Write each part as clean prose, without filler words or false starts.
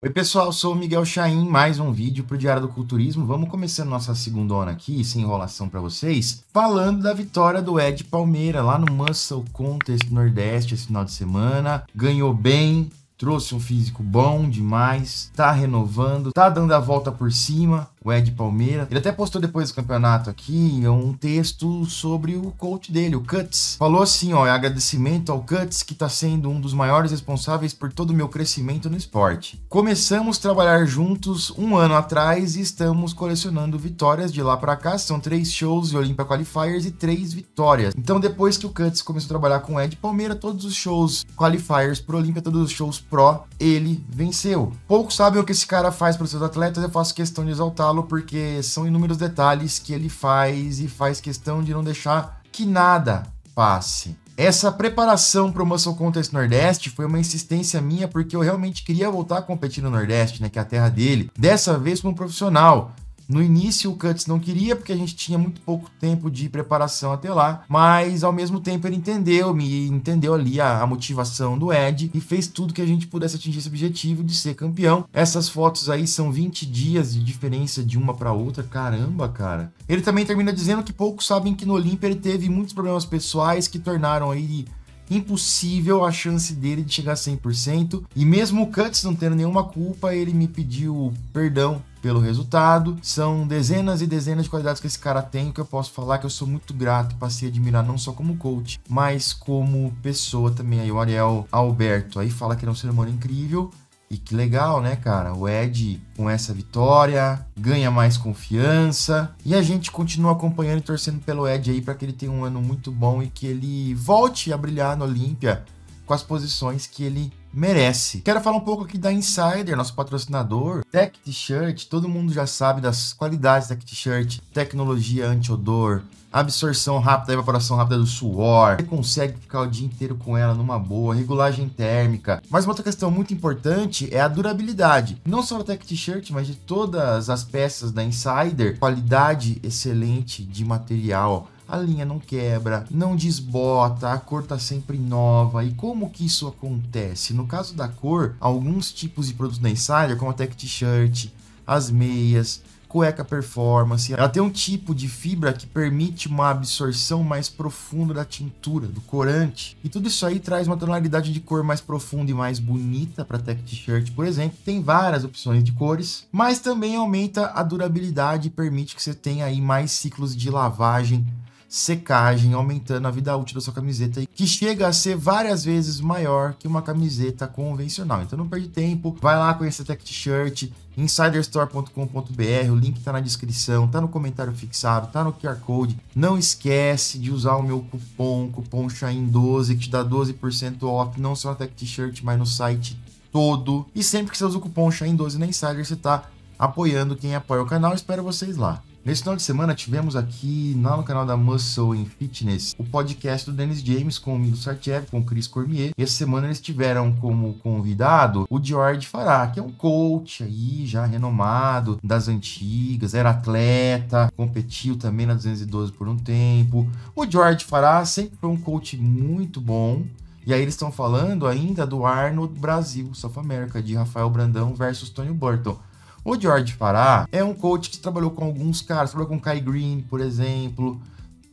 Oi pessoal, sou o Miguel Chaim, mais um vídeo para o Diário do Culturismo. Vamos começando nossa segundona aqui, sem enrolação para vocês, falando da vitória do Ed Palmeira lá no Muscle Contest Nordeste esse final de semana. Ganhou bem, trouxe um físico bom demais, tá renovando, tá dando a volta por cima, o Ed Palmeira. Ele até postou depois do campeonato aqui um texto sobre o coach dele, o Cuts. Falou assim, ó, agradecimento ao Cuts, que tá sendo um dos maiores responsáveis por todo o meu crescimento no esporte. Começamos a trabalhar juntos um ano atrás e estamos colecionando vitórias de lá pra cá. São 3 shows de Olympia Qualifiers e 3 vitórias. Então depois que o Cuts começou a trabalhar com o Ed Palmeira, todos os shows Qualifiers pro Olympia, todos os shows Pro, ele venceu. Poucos sabem o que esse cara faz para os seus atletas, eu faço questão de exaltá-lo porque são inúmeros detalhes que ele faz e faz questão de não deixar que nada passe. Essa preparação para o Muscle Contest Nordeste foi uma insistência minha porque eu realmente queria voltar a competir no Nordeste, né, que é a terra dele, dessa vez como profissional. No início o Cuts não queria porque a gente tinha muito pouco tempo de preparação até lá, mas ao mesmo tempo ele entendeu ali a motivação do Ed e fez tudo que a gente pudesse atingir esse objetivo de ser campeão. Essas fotos aí são 20 dias de diferença de uma para outra, caramba, cara. Ele também termina dizendo que poucos sabem que no Olympia ele teve muitos problemas pessoais que tornaram aí impossível a chance dele de chegar a 100%, e mesmo o Cuts não tendo nenhuma culpa, ele me pediu perdão pelo resultado. São dezenas e dezenas de qualidades que esse cara tem, que eu posso falar que eu sou muito grato e passei a admirar não só como coach, mas como pessoa também. Aí o Ariel Alberto aí fala que ele é um ser humano incrível. E que legal, né, cara? O Ed, com essa vitória, ganha mais confiança. E a gente continua acompanhando e torcendo pelo Ed aí para que ele tenha um ano muito bom e que ele volte a brilhar no Olympia com as posições que ele merece. Quero falar um pouco aqui da Insider, nosso patrocinador. Tech T-Shirt, todo mundo já sabe das qualidades da Tech T-Shirt. Tecnologia anti-odor, absorção rápida, evaporação rápida do suor. Você consegue ficar o dia inteiro com ela numa boa, regulagem térmica. Mas uma outra questão muito importante é a durabilidade. Não só da Tech T-Shirt, mas de todas as peças da Insider. Qualidade excelente de material. A linha não quebra, não desbota, a cor tá sempre nova. E como que isso acontece? No caso da cor, alguns tipos de produtos da Insider, como a Tech T-Shirt, as meias, cueca performance, ela tem um tipo de fibra que permite uma absorção mais profunda da tintura, do corante. E tudo isso aí traz uma tonalidade de cor mais profunda e mais bonita para a Tech T-Shirt, por exemplo. Tem várias opções de cores, mas também aumenta a durabilidade e permite que você tenha aí mais ciclos de lavagem, secagem, aumentando a vida útil da sua camiseta, que chega a ser várias vezes maior que uma camiseta convencional. Então não perde tempo, vai lá conhecer a Tech T-Shirt, insiderstore.com.br, o link tá na descrição, tá no comentário fixado, tá no QR Code. Não esquece de usar o meu cupom Chaim12, que te dá 12% off, não só na Tech T-Shirt, mas no site todo. E sempre que você usa o cupom Chaim12 na Insider, você tá apoiando quem apoia o canal. Espero vocês lá. Nesse final de semana tivemos aqui no canal da Muscle and Fitness o podcast do Dennis James com o Milo Sarchev, com o Chris Cormier. E essa semana eles tiveram como convidado o George Farah, que é um coach aí já renomado das antigas, era atleta, competiu também na 212 por um tempo. O George Farah sempre foi um coach muito bom. E aí eles estão falando ainda do Arnold Brasil, South America, de Rafael Brandão versus Tony Burton. O George Farah é um coach que trabalhou com alguns caras, trabalhou com o Kai Green, por exemplo,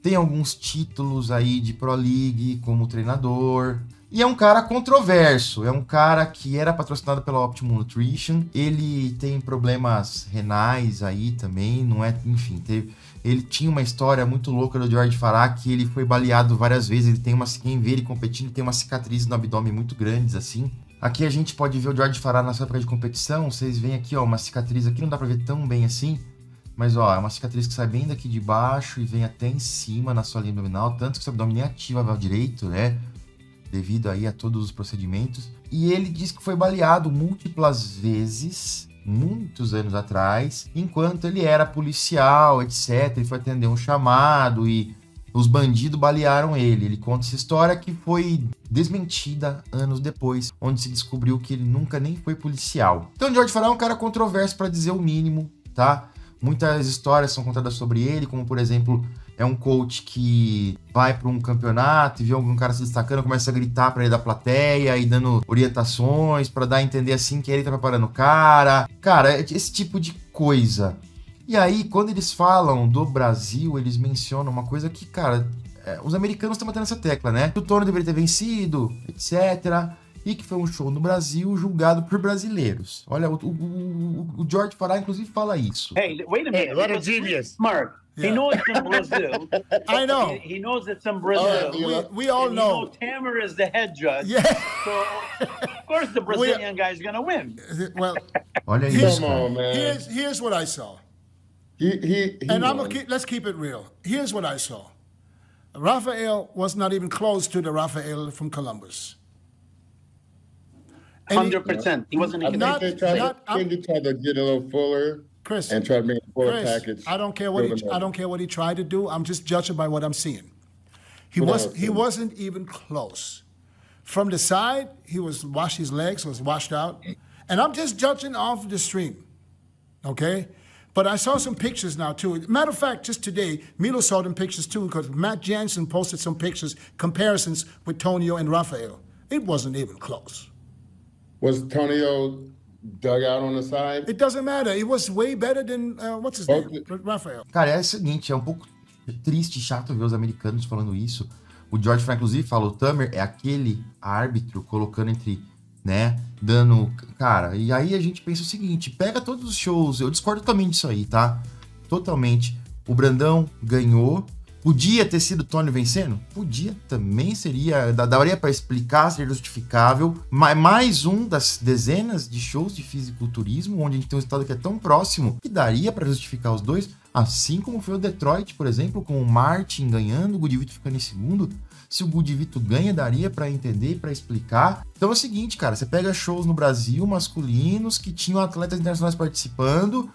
tem alguns títulos aí de Pro League como treinador, e é um cara controverso, é um cara que era patrocinado pela Optimum Nutrition, ele tem problemas renais aí também, não é, enfim, ele tinha uma história muito louca do George Farah, que ele foi baleado várias vezes, ele tem quem vê ele competindo, tem uma cicatriz no abdômen muito grandes assim. Aqui a gente pode ver o George Farah na sua época de competição. Vocês veem aqui, ó, uma cicatriz aqui, não dá pra ver tão bem assim, mas ó, é uma cicatriz que sai bem daqui de baixo e vem até em cima na sua linha abdominal, tanto que seu abdômen nem ativa o direito, né, devido aí a todos os procedimentos. E ele diz que foi baleado múltiplas vezes, muitos anos atrás, enquanto ele era policial, etc. Ele foi atender um chamado e os bandidos balearam ele. Ele conta essa história que foi desmentida anos depois, onde se descobriu que ele nunca nem foi policial. Então, George Farah é um cara controverso, para dizer o mínimo, tá? Muitas histórias são contadas sobre ele, como, por exemplo, é um coach que vai para um campeonato e vê algum cara se destacando, começa a gritar para ele da plateia e dando orientações para dar a entender assim que ele tá preparando o cara. Cara, esse tipo de coisa. E aí, quando eles falam do Brasil, eles mencionam uma coisa que, cara, os americanos estão batendo essa tecla, né? Que o Tony deveria ter vencido, etc. E que foi um show no Brasil julgado por brasileiros. Olha, o George Farah, inclusive, fala isso. Hey, wait a minute. Hey, what a genius. Mark, he knows it's in Brazil. I know. He knows it's in Brazil. We all know. Tamer is the head judge. Yeah. So, of course, the Brazilian guy is going to win. Well, olha isso, come on, man. Here's what I saw. And let's keep it real. Here's what I saw. Rafael was not even close to the Rafael from Columbus. 100%. He wasn't even. I think they tried to get a little fuller, Chris, and try to make a fuller package. I don't care what he tried to do. I'm just judging by what I'm seeing. He wasn't even close. From the side, his legs was washed out, and I'm just judging off the stream. Okay. But I saw some pictures now, too. Matter of fact, just today, Milo saw them pictures, too, because Matt Jansen posted some pictures, comparisons with Tonio and Rafael. It wasn't even close. Was Tonio dug out on the side? It doesn't matter. It was way better than, what's his name? Rafael. Cara, é o seguinte, é um pouco triste e chato ver os americanos falando isso. O George Frank, inclusive, fala, o Tamer é aquele árbitro colocando entre... né, dando... Cara, e aí a gente pensa o seguinte, pega todos os shows, eu discordo totalmente disso aí, tá? Totalmente. O Brandão ganhou, podia ter sido o Tony vencendo? Podia, também seria, daria pra explicar, seria justificável, mas mais um das dezenas de shows de fisiculturismo, onde a gente tem um estado que é tão próximo, que daria pra justificar os dois, assim como foi o Detroit, por exemplo, com o Martin ganhando, o Goodwitto ficando em segundo. Se o Goodwitto ganha, daria pra entender, pra explicar. Então é o seguinte, cara, você pega shows no Brasil masculinos que tinham atletas internacionais participando,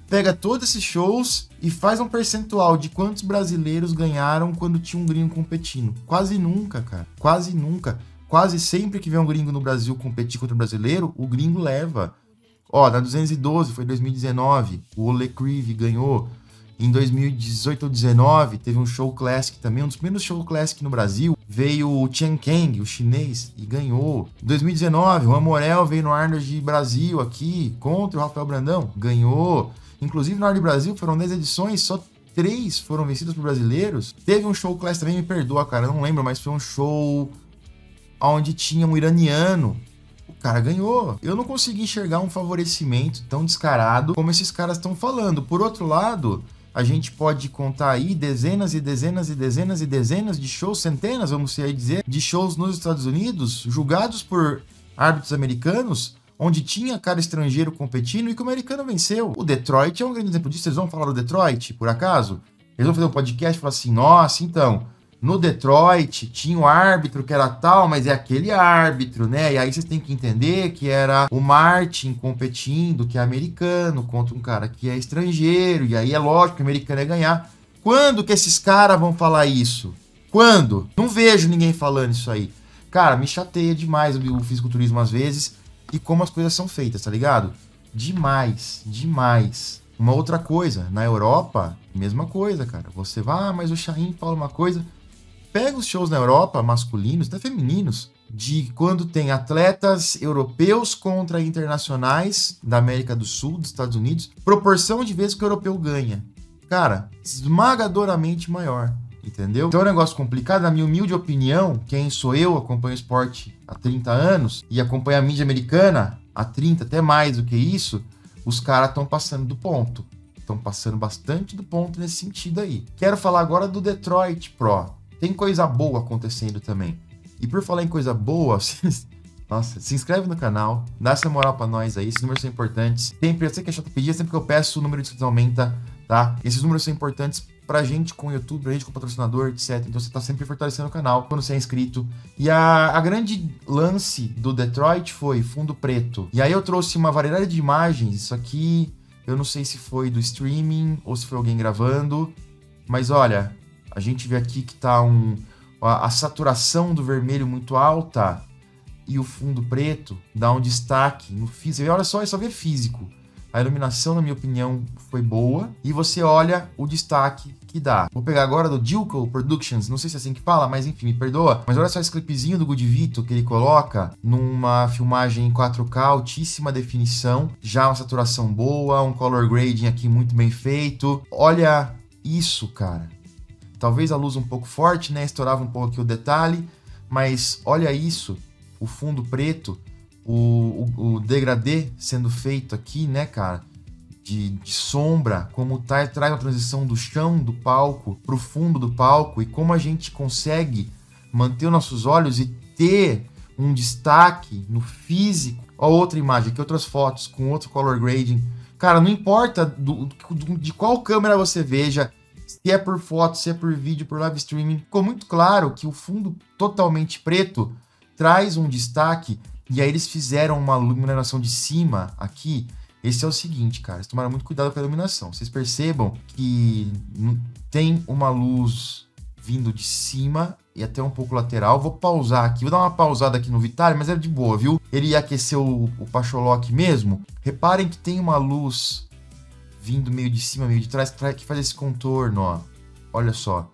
pega todos esses shows e faz um percentual de quantos brasileiros ganharam quando tinha um gringo competindo. Quase nunca, cara. Quase nunca. Quase sempre que vem um gringo no Brasil competir contra o brasileiro, o gringo leva. Ó, na 212, foi 2019, o Ole Creevy ganhou. Em 2018 ou 2019, teve um show classic também, um dos primeiros shows classic no Brasil. Veio o Chen Kang, o chinês, e ganhou. Em 2019, o Amorel veio no Arnold Brasil aqui, contra o Rafael Brandão, ganhou. Inclusive, no Arnold Brasil foram 10 edições, só 3 foram vencidas por brasileiros. Teve um show classic também, me perdoa, cara, não lembro, mas foi um show onde tinha um iraniano. O cara ganhou. Eu não consegui enxergar um favorecimento tão descarado como esses caras estão falando. Por outro lado... A gente pode contar aí dezenas e dezenas e dezenas e dezenas de shows, centenas, vamos dizer, de shows nos Estados Unidos, julgados por árbitros americanos, onde tinha cara estrangeiro competindo e que o americano venceu. O Detroit é um grande exemplo disso. Vocês vão falar do Detroit, por acaso? Eles vão fazer um podcast e falar assim, nossa, então, no Detroit tinha um árbitro que era tal, mas é aquele árbitro, né? E aí vocês têm que entender que era o Martin competindo, que é americano, contra um cara que é estrangeiro, e aí é lógico que o americano ia ganhar. Quando que esses caras vão falar isso? Quando? Não vejo ninguém falando isso aí. Cara, me chateia demais o fisiculturismo às vezes e como as coisas são feitas, tá ligado? Demais, demais. Uma outra coisa, na Europa, mesma coisa, cara. Você vai, mas o Shahin fala uma coisa... Pega os shows na Europa, masculinos, até femininos, de quando tem atletas europeus contra internacionais da América do Sul, dos Estados Unidos, proporção de vezes que o europeu ganha. Cara, esmagadoramente maior, entendeu? Então é um negócio complicado, na minha humilde opinião, quem sou eu, acompanho o esporte há 30 anos e acompanho a mídia americana há 30, até mais do que isso, os caras estão passando do ponto. Estão passando bastante do ponto nesse sentido aí. Quero falar agora do Detroit Pro. Tem coisa boa acontecendo também. E por falar em coisa boa, nossa, se inscreve no canal, dá essa moral pra nós aí, esses números são importantes. Sempre, eu sei que é chato pedir, sempre que eu peço, o número de inscritos aumenta, tá? Esses números são importantes pra gente com o YouTube, pra gente com o patrocinador, etc. Então você tá sempre fortalecendo o canal quando você é inscrito. E a grande lance do Detroit foi fundo preto. E aí eu trouxe uma variedade de imagens, isso aqui, eu não sei se foi do streaming ou se foi alguém gravando, mas olha... A gente vê aqui que tá a saturação do vermelho muito alta e o fundo preto dá um destaque no físico. E olha só, é só ver físico. A iluminação, na minha opinião, foi boa. E você olha o destaque que dá. Vou pegar agora do Dilko Productions, não sei se é assim que fala, mas enfim, me perdoa. Mas olha só esse clipezinho do Good Vito que ele coloca numa filmagem em 4K, altíssima definição, já uma saturação boa, um color grading aqui muito bem feito. Olha isso, cara. Talvez a luz um pouco forte, né? Estourava um pouco aqui o detalhe, mas olha isso, o fundo preto, o degradê sendo feito aqui, né, cara? De sombra, como traz uma transição do chão do palco para o fundo do palco e como a gente consegue manter os nossos olhos e ter um destaque no físico. Ó, outra imagem aqui, outras fotos com outro color grading. Cara, não importa de qual câmera você veja, se é por foto, se é por vídeo, por live streaming, ficou muito claro que o fundo totalmente preto traz um destaque e aí eles fizeram uma iluminação de cima aqui. Esse é o seguinte, cara, eles tomaram muito cuidado com a iluminação. Vocês percebam que tem uma luz vindo de cima e até um pouco lateral. Vou pausar aqui, vou dar uma pausada aqui no Vitali, mas é de boa, viu? Ele ia aquecer o Pacholok mesmo. Reparem que tem uma luz vindo meio de cima, meio de trás, que faz esse contorno, ó. Olha só.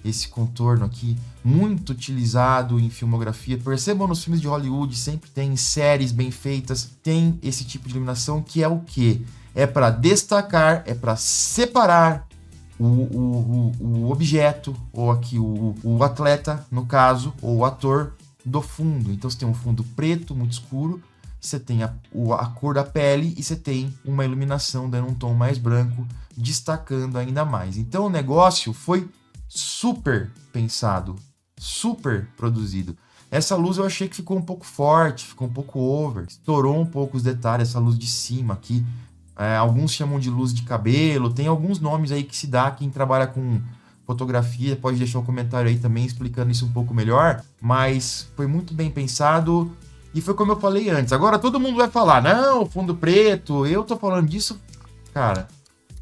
Esse contorno aqui, muito utilizado em filmografia. Percebam, nos filmes de Hollywood sempre tem séries bem feitas, tem esse tipo de iluminação que é o quê? É para destacar, é para separar o objeto, ou aqui o atleta, no caso, ou o ator, do fundo. Então você tem um fundo preto, muito escuro, você tem a cor da pele e você tem uma iluminação dando um tom mais branco, destacando ainda mais. Então o negócio foi super pensado, super produzido. Essa luz eu achei que ficou um pouco forte, ficou um pouco over, estourou um pouco os detalhes, essa luz de cima aqui. Alguns chamam de luz de cabelo, tem alguns nomes aí que se dá, quem trabalha com fotografia pode deixar um comentário aí também explicando isso um pouco melhor, mas foi muito bem pensado e foi como eu falei antes. Agora todo mundo vai falar, não, fundo preto, eu tô falando disso, cara,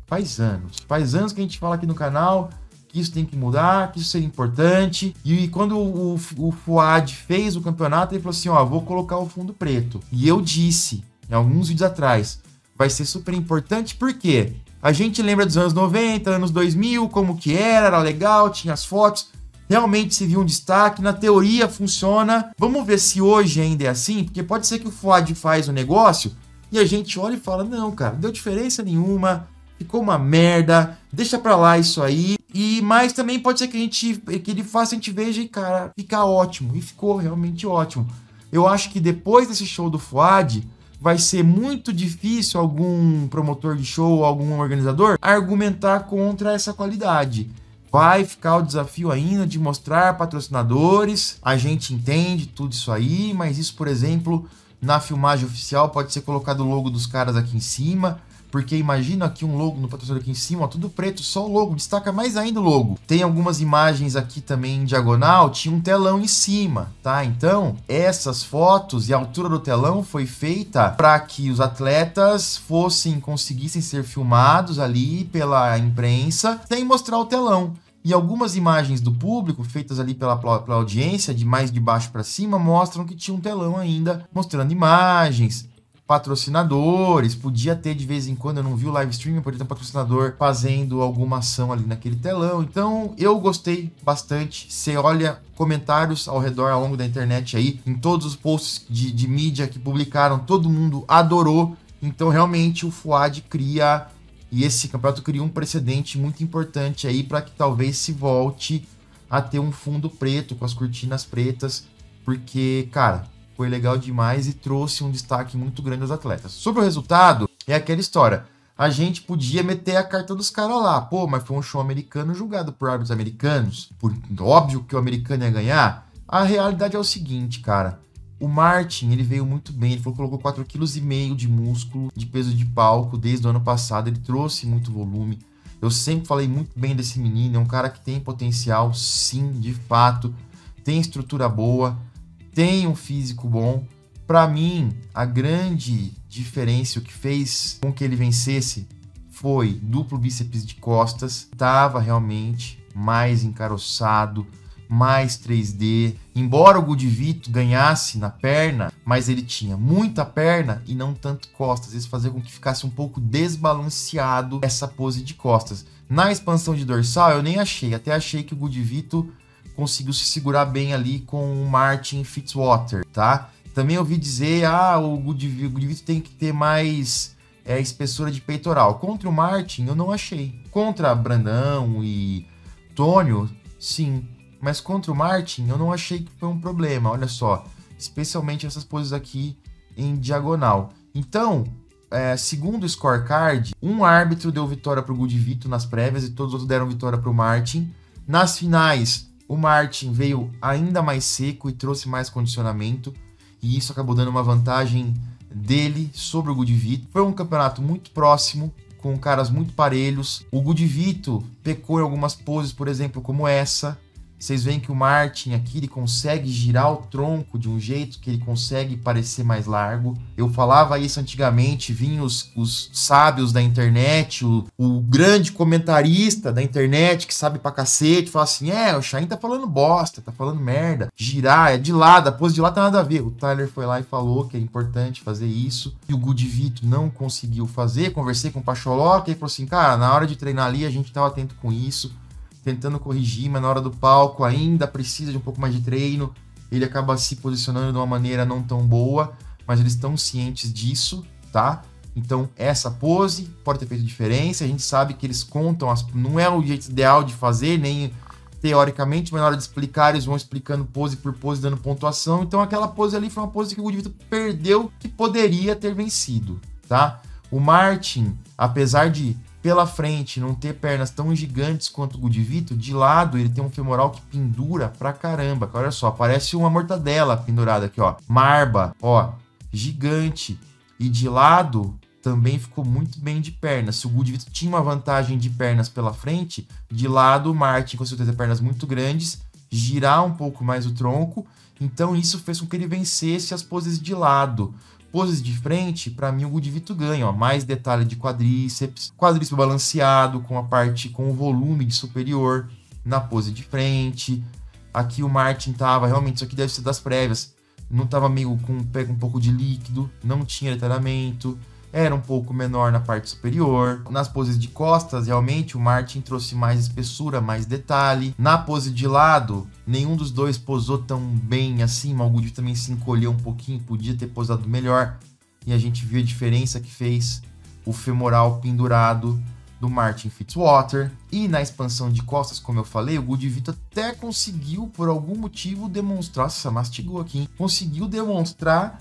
faz anos que a gente fala aqui no canal que isso tem que mudar, que isso seria importante. E quando o Fouad fez o campeonato, ele falou assim, ó, vou colocar o fundo preto. E eu disse, em alguns vídeos atrás, vai ser super importante, porque a gente lembra dos anos 90, anos 2000, como que era legal, tinha as fotos, realmente se viu um destaque, na teoria funciona. Vamos ver se hoje ainda é assim, porque pode ser que o Fouad faz o negócio e a gente olha e fala, não, cara, não deu diferença nenhuma, ficou uma merda, deixa pra lá isso aí. Mas também pode ser que ele faça, a gente veja e, cara, fica ótimo. E ficou realmente ótimo. Eu acho que depois desse show do Fouad, vai ser muito difícil algum promotor de show, algum organizador, argumentar contra essa qualidade. Vai ficar o desafio ainda de mostrar patrocinadores. A gente entende tudo isso aí, mas isso, por exemplo, na filmagem oficial pode ser colocado o logo dos caras aqui em cima. Porque imagina aqui um logo no patrocinador aqui em cima, ó, tudo preto, só o logo, destaca mais ainda o logo. Tem algumas imagens aqui também em diagonal, tinha um telão em cima, tá? Então, essas fotos e a altura do telão foi feita para que os atletas conseguissem ser filmados ali pela imprensa, sem mostrar o telão. E algumas imagens do público, feitas ali pela audiência, de mais de baixo para cima, mostram que tinha um telão ainda, mostrando imagens, patrocinadores, podia ter de vez em quando, eu não vi o live streaming, podia ter um patrocinador fazendo alguma ação ali naquele telão. Então eu gostei bastante. Você olha comentários ao redor, ao longo da internet aí, em todos os posts de mídia que publicaram, todo mundo adorou. Então realmente o Fouad cria, e esse campeonato cria um precedente muito importante aí para que talvez se volte a ter um fundo preto com as cortinas pretas, porque, cara, foi legal demais e trouxe um destaque muito grande aos atletas. Sobre o resultado, é aquela história. A gente podia meter a carta dos caras lá. Pô, mas foi um show americano julgado por árbitros americanos. Óbvio que o americano ia ganhar. A realidade é o seguinte, cara. O Martin, ele veio muito bem. Ele colocou 4,5 kg de músculo, de peso de palco desde o ano passado. Ele trouxe muito volume. Eu sempre falei muito bem desse menino. É um cara que tem potencial, sim, de fato. Tem estrutura boa. Tem um físico bom. Para mim, a grande diferença, o que fez com que ele vencesse, foi duplo bíceps de costas. Tava realmente mais encaroçado, mais 3D. Embora o Good Vito ganhasse na perna, mas ele tinha muita perna e não tanto costas. Isso fazia com que ficasse um pouco desbalanceado essa pose de costas. Na expansão de dorsal eu nem achei, até achei que o Good Vito conseguiu se segurar bem ali com o Martin Fitzwater, tá? Também ouvi dizer, o Good Vito tem que ter mais espessura de peitoral. Contra o Martin eu não achei. Contra Brandão e Tônio, sim. Mas contra o Martin eu não achei que foi um problema, olha só. Especialmente essas poses aqui em diagonal. Então, segundo o scorecard, um árbitro deu vitória para o Good Vito nas prévias e todos os outros deram vitória para o Martin. Nas finais, o Martin veio ainda mais seco e trouxe mais condicionamento. E isso acabou dando uma vantagem dele sobre o Good Vito. Foi um campeonato muito próximo, com caras muito parelhos. O Good Vito pecou em algumas poses, por exemplo, como essa. Vocês veem que o Martin aqui, ele consegue girar o tronco de um jeito que ele consegue parecer mais largo. Eu falava isso antigamente, vinham os sábios da internet, o grande comentarista da internet que sabe pra cacete, fala assim, o Shaheen tá falando bosta, tá falando merda. Girar, de lado, a pose de lado tá nada a ver. O Tyler foi lá e falou que é importante fazer isso. E o Good Vito não conseguiu fazer. Conversei com o Pacholoca e falou assim, cara, na hora de treinar ali a gente tava atento com isso, tentando corrigir, mas na hora do palco ainda precisa de um pouco mais de treino. Ele acaba se posicionando de uma maneira não tão boa, mas eles estão cientes disso, tá? Então essa pose pode ter feito diferença. A gente sabe que eles contam, não é o jeito ideal de fazer, nem teoricamente, mas na hora de explicar, eles vão explicando pose por pose, dando pontuação. Então aquela pose ali foi uma pose que o Good Vito perdeu, que poderia ter vencido, tá? O Martin, apesar de pela frente não ter pernas tão gigantes quanto o Good Vito, de lado ele tem um femoral que pendura pra caramba. Olha só, parece uma mortadela pendurada aqui, ó. Marba, ó, gigante. E de lado também ficou muito bem de pernas. Se o Good Vito tinha uma vantagem de pernas pela frente, de lado o Martin com certeza pernas muito grandes, girar um pouco mais o tronco. Então isso fez com que ele vencesse as poses de lado. Poses de frente, para mim o Good Vito ganha, ó, mais detalhe de quadríceps balanceado com com o volume de superior na pose de frente. Aqui o Martin tava, realmente isso aqui deve ser das prévias, não tava meio pega um pouco de líquido, não tinha detalhamento, era um pouco menor na parte superior. Nas poses de costas, realmente, o Martin trouxe mais espessura, mais detalhe. Na pose de lado, nenhum dos dois posou tão bem assim, mas o Good Vito também se encolheu um pouquinho, podia ter posado melhor. E a gente viu a diferença que fez o femoral pendurado do Martin Fitzwater. E na expansão de costas, como eu falei, o Good Vito até conseguiu, por algum motivo, demonstrar... Nossa, mastigou aqui, hein? Conseguiu demonstrar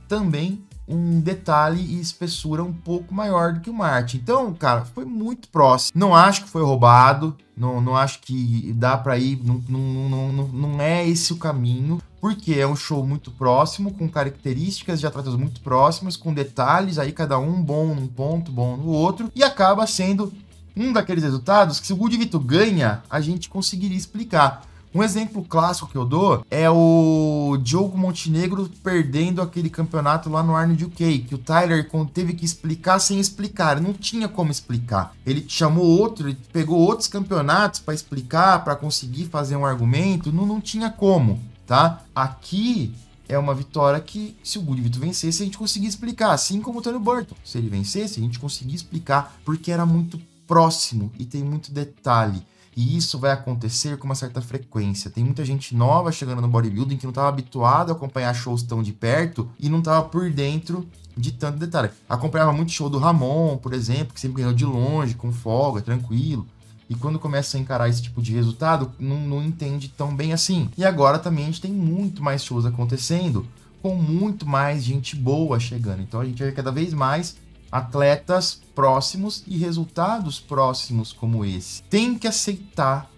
também um detalhe e espessura um pouco maior do que o Martin. Então, cara, foi muito próximo. Não acho que foi roubado, não acho que dá pra ir, não é esse o caminho, porque é um show muito próximo, com características de atletas muito próximas, com detalhes, aí cada um bom num ponto, bom no outro, e acaba sendo um daqueles resultados que se o Good Vito ganha, a gente conseguiria explicar. Um exemplo clássico que eu dou é o Diogo Montenegro perdendo aquele campeonato lá no Arnold UK, que o Tyler teve que explicar sem explicar, não tinha como explicar. Ele chamou ele pegou outros campeonatos para explicar, para conseguir fazer um argumento, não tinha como, tá? Aqui é uma vitória que, se o Good Vito vencesse, a gente conseguia explicar, assim como o Tony Burton. Se ele vencesse, a gente conseguia explicar, porque era muito próximo e tem muito detalhe. E isso vai acontecer com uma certa frequência. Tem muita gente nova chegando no bodybuilding que não estava habituado a acompanhar shows tão de perto e não estava por dentro de tanto detalhe. Acompanhava muito show do Ramon, por exemplo, que sempre ganhou de longe, com folga, tranquilo. E quando começa a encarar esse tipo de resultado, não entende tão bem assim. E agora também a gente tem muito mais shows acontecendo, com muito mais gente boa chegando. Então a gente vai cada vez mais atletas próximos e resultados próximos como esse. Tem que aceitar,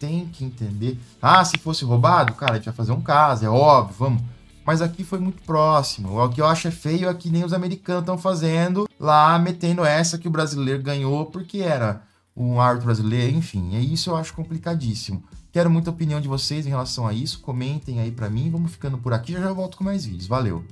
tem que entender. Se fosse roubado, cara, a gente vai fazer um caso, é óbvio, vamos. Mas aqui foi muito próximo. O que eu acho feio é que nem os americanos estão fazendo lá, metendo essa que o brasileiro ganhou porque era um árbitro brasileiro, enfim. É isso, eu acho complicadíssimo. Quero muita opinião de vocês em relação a isso. Comentem aí pra mim. Vamos ficando por aqui, já volto com mais vídeos. Valeu!